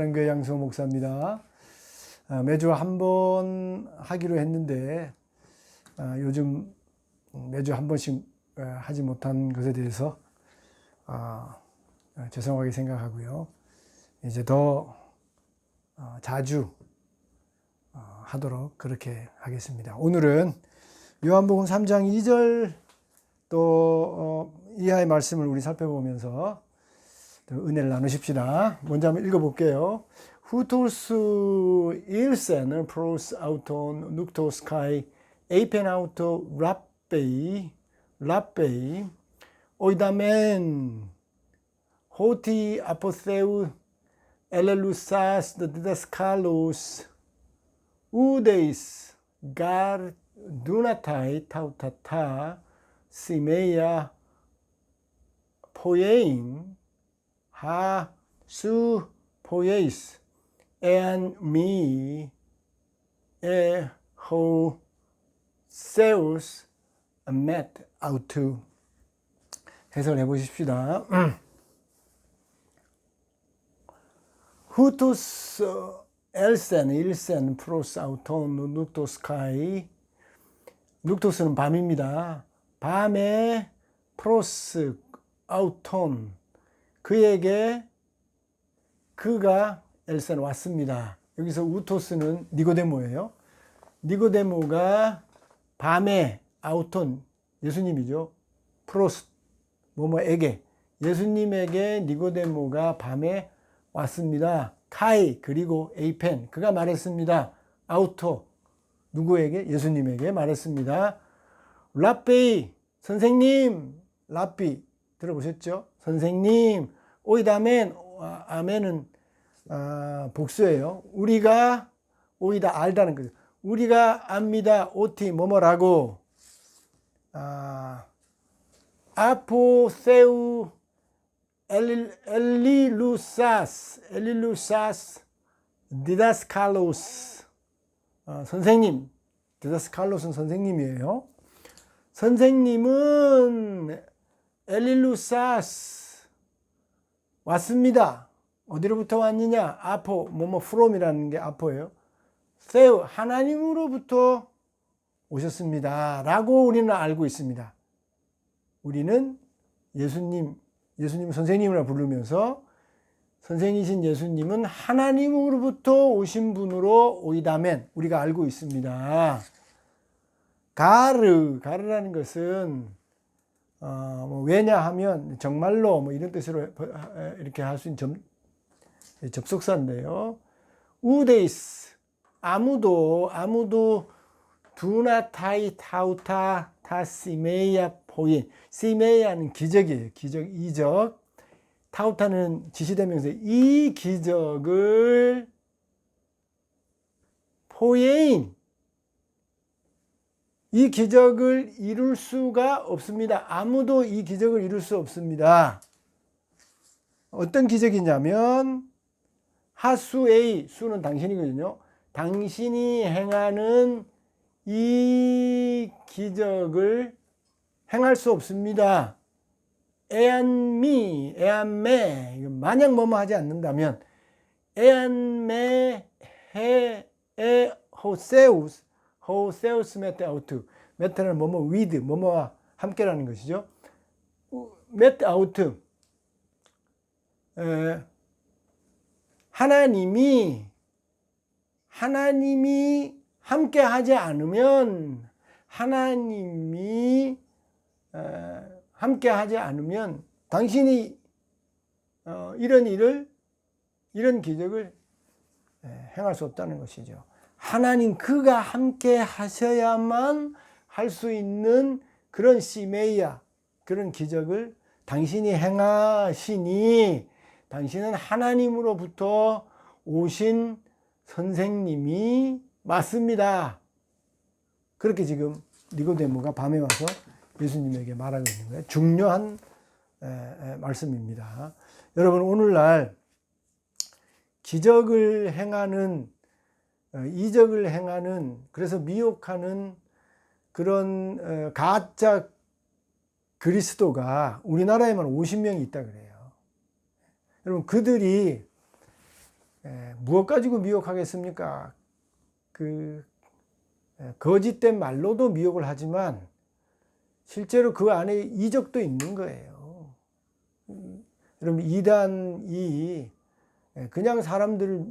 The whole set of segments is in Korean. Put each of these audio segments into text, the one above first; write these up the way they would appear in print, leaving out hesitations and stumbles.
교회 양승호 목사입니다. 매주 한 번 하기로 했는데 요즘 매주 한 번씩 하지 못한 것에 대해서 죄송하게 생각하고요. 이제 더 자주 하도록 그렇게 하겠습니다. 오늘은 요한복음 3장 2절 또 이하의 말씀을 우리 살펴보면서 은혜를 나누십시다. 먼저 한번 읽어볼게요. Hutus ilsen pros auton nuktos kai eipen auto rappei oidamen hoti apotheu elelusas didaskalos udeis gar dunatai tautata simeia poiein ha su poieis en mi ho seus met autu. 해석을 해보십시다. 후투스 일센 프로스 아우톤 눅토스 카이. 눅토스는 밤입니다. 밤에 프로스 아우톤, 그에게 그가 엘센 왔습니다. 여기서 우토스는 니고데모예요. 니고데모가 밤에, 아우톤 예수님이죠. 프로스 뭐뭐에게, 예수님에게 니고데모가 밤에 왔습니다. 카이 그리고 에이펜, 그가 말했습니다. 아우토 누구에게? 예수님에게 말했습니다. 라베이 선생님, 라비 들어보셨죠? 선생님, 오이다멘, 아멘은 복수예요. 우리가, 오이다 알다는 거죠. 우리가 압니다. 오티 뭐뭐라고. 아포세우 엘리루사스 디다스칼로스. 선생님, 디다스칼로스는 선생님이에요. 선생님은 엘리루사스 왔습니다. 어디로부터 왔느냐? 아포 뭐뭐 프롬이라는 게 아포예요. 세우 하나님으로부터 오셨습니다 라고 우리는 알고 있습니다. 우리는 예수님 선생님이라 부르면서 선생이신 예수님은 하나님으로부터 오신 분으로 오이다멘 우리가 알고 있습니다. 가르라는 것은 왜냐하면 정말로 뭐 이런 뜻으로 이렇게 할 수 있는 접속사인데요. 우데이스 아무도 두나타이 타우타 타시메야 포인. 시메야는 기적이에요. 기적, 이적. 타우타는 지시대명사. 이 기적을 포예인, 이 기적을 이룰 수가 없습니다. 아무도 이 기적을 이룰 수 없습니다. 어떤 기적이냐면 하수에이, 수는 당신이거든요. 당신이 행하는 이 기적을 행할 수 없습니다. 에안메, 만약 뭐뭐 하지 않는다면 에안메 헤에 호세우스 메테 아우트. 메테는 뭐뭐 위드, 뭐뭐와 함께라는 것이죠. 메테 아우트. 하나님이 함께 하지 않으면, 당신이 이런 기적을 행할 수 없다는 것이죠. 하나님, 그가 함께 하셔야만 할 수 있는 그런 시메이아, 그런 기적을 당신이 행하시니, 당신은 하나님으로부터 오신 선생님이 맞습니다. 그렇게 지금 니고데모가 밤에 와서 예수님에게 말하고 있는 거예요. 중요한 말씀입니다. 여러분, 오늘날 기적을 행하는, 이적을 행하는, 그래서 미혹하는 그런 가짜 그리스도가 우리나라에만 50명이 있다 그래요. 여러분, 그들이 무엇 가지고 미혹하겠습니까? 그 거짓된 말로도 미혹을 하지만 실제로 그 안에 이적도 있는 거예요. 여러분, 이단이 그냥 사람들을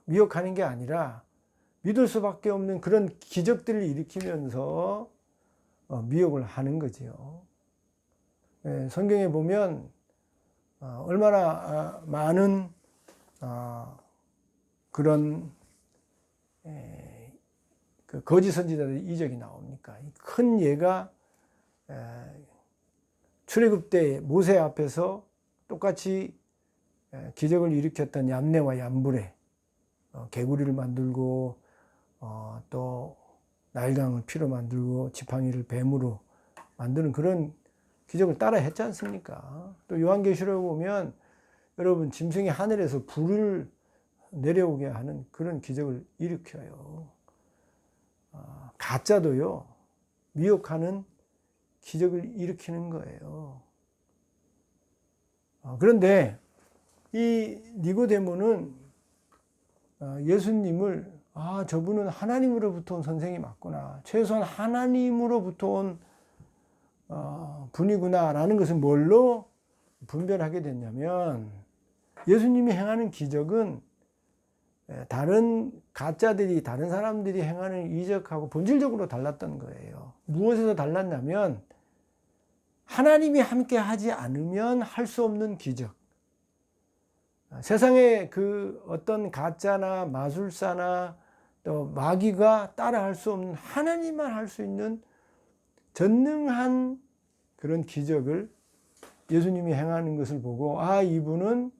미혹하는 게 아니라 믿을 수밖에 없는 그런 기적들을 일으키면서 미혹을 하는 거지요. 성경에 보면 얼마나 많은 그런 그 거짓 선지자들의 이적이 나옵니까? 큰 예가 출애굽 때 모세 앞에서 똑같이 기적을 일으켰던 얀네와 얀불에 개구리를 만들고 또 나일강을 피로 만들고 지팡이를 뱀으로 만드는 그런 기적을 따라 했지 않습니까? 또 요한계시록에 보면 여러분, 짐승이 하늘에서 불을 내려오게 하는 그런 기적을 일으켜요. 가짜도요, 미혹하는 기적을 일으키는 거예요. 그런데 이 니고데모는 예수님을 저분은 하나님으로부터 온 선생이 맞구나, 최소한 하나님으로부터 온 분이구나 라는 것을 뭘로 분별하게 됐냐면, 예수님이 행하는 기적은 다른 가짜들이, 다른 사람들이 행하는 이적하고 본질적으로 달랐던 거예요. 무엇에서 달랐냐면, 하나님이 함께 하지 않으면 할 수 없는 기적. 세상에 그 어떤 가짜나 마술사나 또 마귀가 따라 할 수 없는, 하나님만 할 수 있는 전능한 그런 기적을 예수님이 행하는 것을 보고, 이분은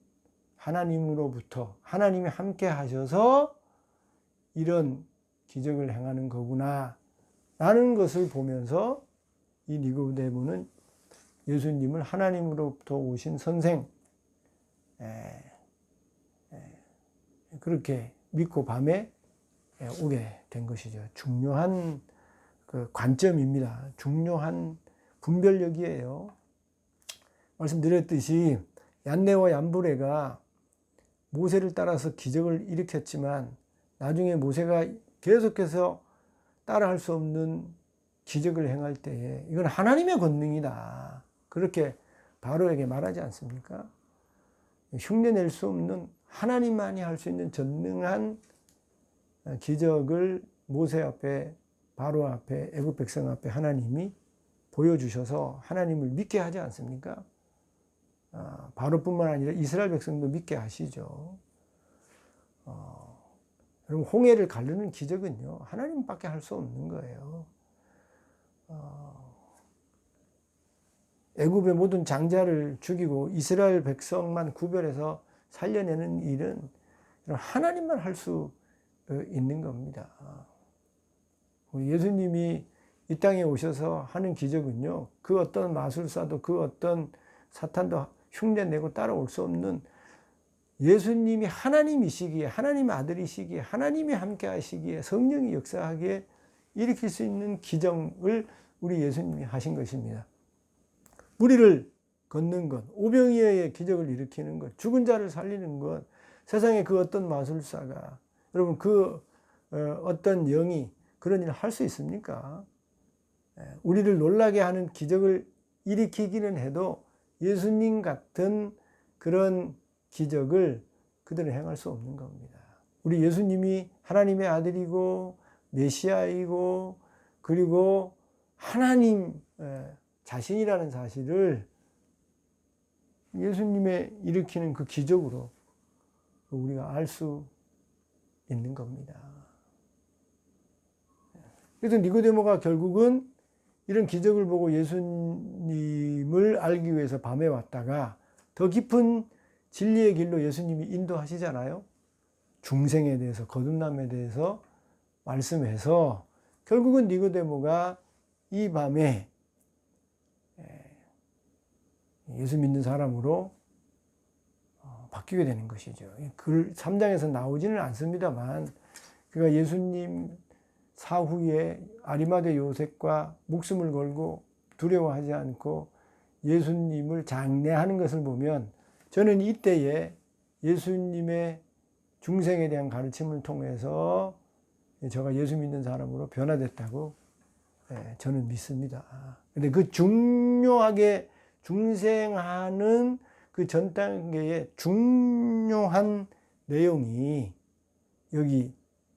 하나님으로부터, 하나님이 함께 하셔서 이런 기적을 행하는 거구나 라는 것을 보면서 이 니고데모는 예수님을 하나님으로부터 오신 선생, 그렇게 믿고 밤에 오게 된 것이죠. 중요한 그 관점입니다. 중요한 분별력이에요. 말씀드렸듯이 얀네와 얀브레가 모세를 따라서 기적을 일으켰지만 나중에 모세가 계속해서 따라할 수 없는 기적을 행할 때에 이건 하나님의 권능이다, 그렇게 바로에게 말하지 않습니까? 흉내낼 수 없는, 하나님만이 할 수 있는 전능한 기적을 모세 앞에, 바로 앞에, 애굽 백성 앞에 하나님이 보여주셔서 하나님을 믿게 하지 않습니까? 바로뿐만 아니라 이스라엘 백성도 믿게 하시죠. 여러분, 홍해를 가르는 기적은요, 하나님밖에 할 수 없는 거예요. 애굽의 모든 장자를 죽이고 이스라엘 백성만 구별해서 살려내는 일은 하나님만 할 수 있는 겁니다. 우리 예수님이 이 땅에 오셔서 하는 기적은요, 그 어떤 마술사도, 그 어떤 사탄도 흉내내고 따라올 수 없는, 예수님이 하나님이시기에, 하나님의 아들이시기에, 하나님이 함께 하시기에, 성령이 역사하기에 일으킬 수 있는 기적을 우리 예수님이 하신 것입니다. 무리를 걷는 것, 오병이어의 기적을 일으키는 것, 죽은 자를 살리는 것, 세상에 그 어떤 마술사가, 여러분, 그 어떤 영이 그런 일을 할 수 있습니까? 우리를 놀라게 하는 기적을 일으키기는 해도 예수님 같은 그런 기적을 그들은 행할 수 없는 겁니다. 우리 예수님이 하나님의 아들이고 메시아이고 그리고 하나님 자신이라는 사실을 예수님의 일으키는 그 기적으로 우리가 알 수 있는 겁니다. 그래서 니고데모가 결국은 이런 기적을 보고 예수님을 알기 위해서 밤에 왔다가 더 깊은 진리의 길로 예수님이 인도하시잖아요. 중생에 대해서, 거듭남에 대해서 말씀해서 결국은 니고데모가 이 밤에 예수 믿는 사람으로 바뀌게 되는 것이죠. 글 3장에서 나오지는 않습니다만, 그가 예수님 사후에 아리마대 요셉과 목숨을 걸고 두려워하지 않고 예수님을 장례하는 것을 보면, 저는 이때에 예수님의 중생에 대한 가르침을 통해서 제가 예수 믿는 사람으로 변화됐다고 저는 믿습니다. 근데 그 중요하게 중생하는 그 전 단계의 중요한 내용이 여기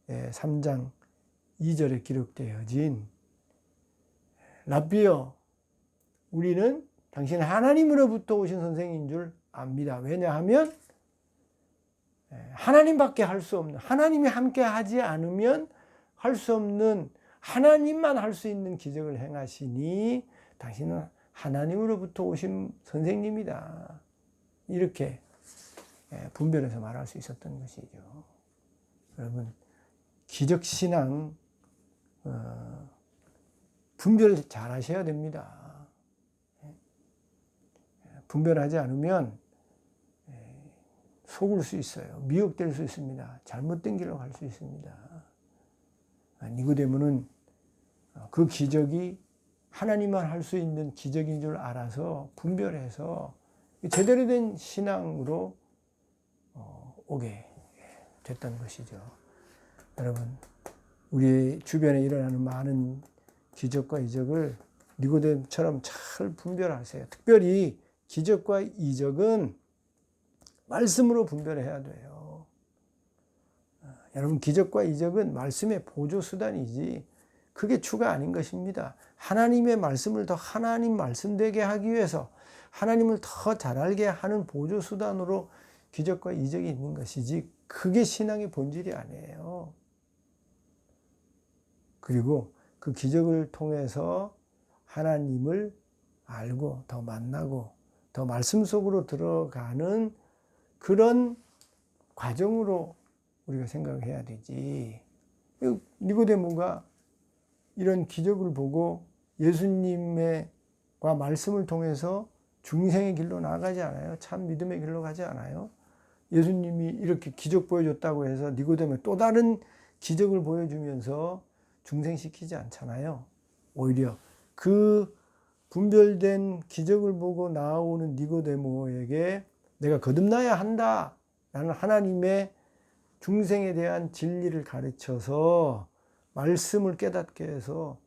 3장 2절에 기록되어진 랍비여, 우리는 당신 하나님으로부터 오신 선생인 줄 압니다. 왜냐하면 하나님밖에 할 수 없는, 하나님이 함께 하지 않으면 할 수 없는, 하나님만 할 수 있는 기적을 행하시니 당신은 하나님으로부터 오신 선생님이다. 이렇게 분별해서 말할 수 있었던 것이죠. 여러분, 기적신앙 분별 잘 하셔야 됩니다. 분별하지 않으면 속을 수 있어요. 미혹될 수 있습니다. 잘못된 길로 갈 수 있습니다. 니고데모는 그 기적이 하나님만 할 수 있는 기적인 줄 알아서 분별해서 제대로 된 신앙으로 오게 됐던 것이죠. 여러분, 우리 주변에 일어나는 많은 기적과 이적을 니고데모처럼 잘 분별하세요. 특별히 기적과 이적은 말씀으로 분별해야 돼요. 여러분, 기적과 이적은 말씀의 보조수단이지 그게 주가 아닌 것입니다. 하나님의 말씀을 더 하나님 말씀 되게 하기 위해서 하나님을 더 잘 알게 하는 보조수단으로 기적과 이적이 있는 것이지 그게 신앙의 본질이 아니에요. 그리고 그 기적을 통해서 하나님을 알고 더 만나고 더 말씀 속으로 들어가는 그런 과정으로 우리가 생각을 해야 되지. 니고데모가 이런 기적을 보고 예수님과 말씀을 통해서 중생의 길로 나아가지 않아요? 참 믿음의 길로 가지 않아요? 예수님이 이렇게 기적 보여줬다고 해서 니고데모에 또 다른 기적을 보여주면서 중생시키지 않잖아요. 오히려 그 분별된 기적을 보고 나오는 니고데모에게 내가 거듭나야 한다 라는 하나님의 중생에 대한 진리를 가르쳐서 말씀을 깨닫게 해서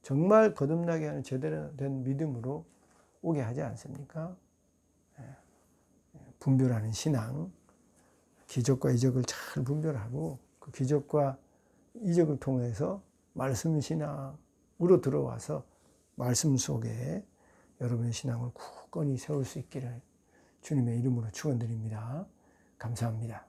정말 거듭나게 하는 제대로 된 믿음으로 오게 하지 않습니까? 분별하는 신앙, 기적과 이적을 잘 분별하고 그 기적과 이적을 통해서 말씀 신앙으로 들어와서 말씀 속에 여러분의 신앙을 굳건히 세울 수 있기를 주님의 이름으로 축원드립니다. 감사합니다.